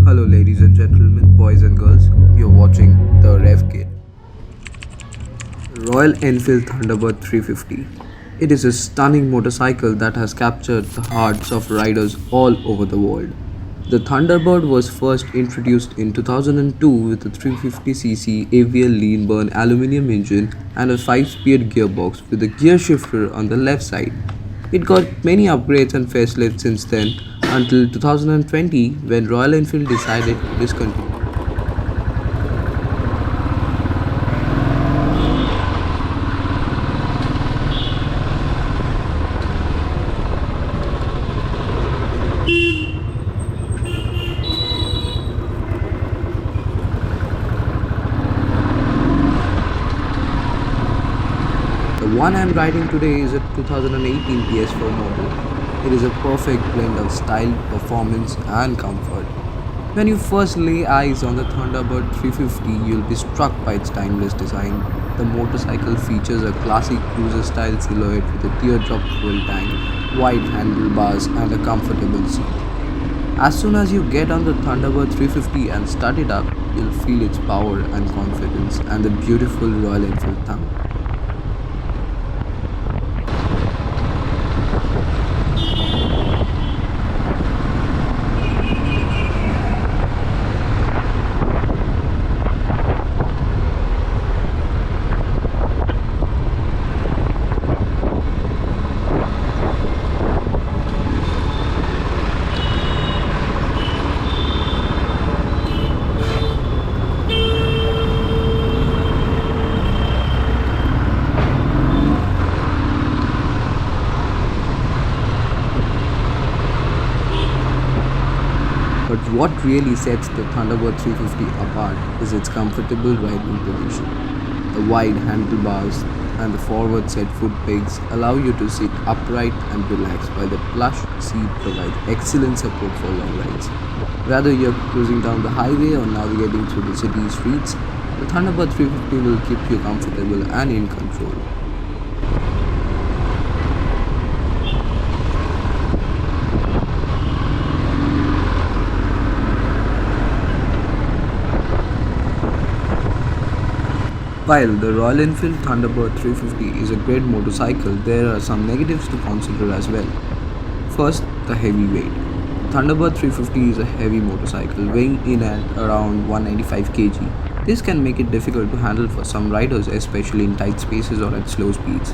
Hello, ladies and gentlemen, boys and girls. You're watching the RevKid. Royal Enfield Thunderbird 350. It is a stunning motorcycle that has captured the hearts of riders all over the world. The Thunderbird was first introduced in 2002 with a 350cc AVL lean burn aluminium engine and a 5-speed gearbox with a gear shifter on the left side. It got many upgrades and facelifts since then until 2020 when Royal Enfield decided to discontinue. The one I'm riding today is a 2018 PS4 model. It is a perfect blend of style, performance, and comfort. When you first lay eyes on the Thunderbird 350, you'll be struck by its timeless design. The motorcycle features a classic cruiser-style silhouette with a teardrop fuel tank, wide handlebars, and a comfortable seat. As soon as you get on the Thunderbird 350 and start it up, you'll feel its power and confidence and the beautiful Royal Enfield thumb. But what really sets the Thunderbird 350 apart is its comfortable riding position. The wide handlebars and the forward set foot pegs allow you to sit upright and relax, while the plush seat provides excellent support for long rides. Whether you're cruising down the highway or navigating through the city streets, the Thunderbird 350 will keep you comfortable and in control. While the Royal Enfield Thunderbird 350 is a great motorcycle, there are some negatives to consider as well. First, the heavy weight. Thunderbird 350 is a heavy motorcycle weighing in at around 195 kg. This can make it difficult to handle for some riders, especially in tight spaces or at slow speeds.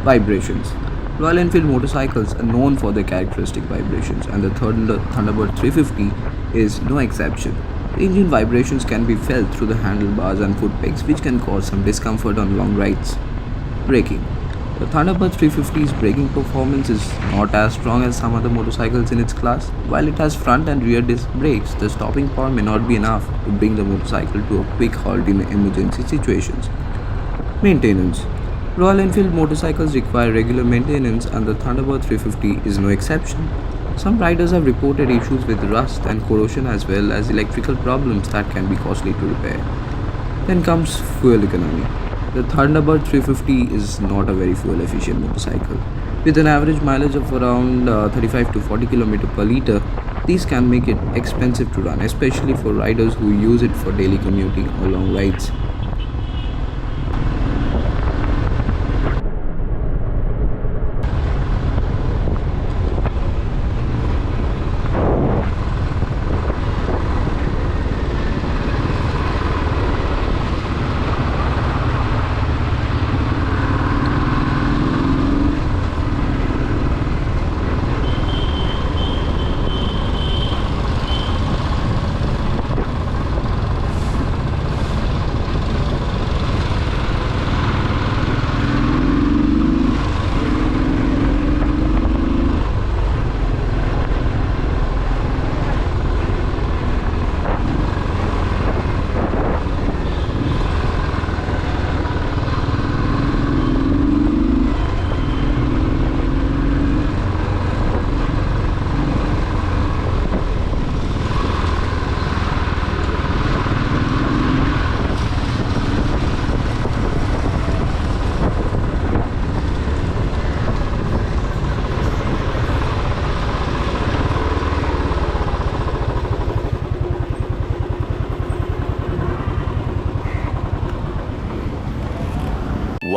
Vibrations. Royal Enfield motorcycles are known for their characteristic vibrations, and the Thunderbird 350 is no exception. The engine vibrations can be felt through the handlebars and foot pegs, which can cause some discomfort on long rides. Braking. The Thunderbird 350's braking performance is not as strong as some other motorcycles in its class. While it has front and rear disc brakes, the stopping power may not be enough to bring the motorcycle to a quick halt in emergency situations. Maintenance. Royal Enfield motorcycles require regular maintenance, and the Thunderbird 350 is no exception. Some riders have reported issues with rust and corrosion as well as electrical problems that can be costly to repair. Then comes fuel economy. The Thunderbird 350 is not a very fuel efficient motorcycle. With an average mileage of around 35 to 40 km per liter, these can make it expensive to run, especially for riders who use it for daily commuting or long rides.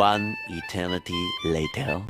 One eternity later.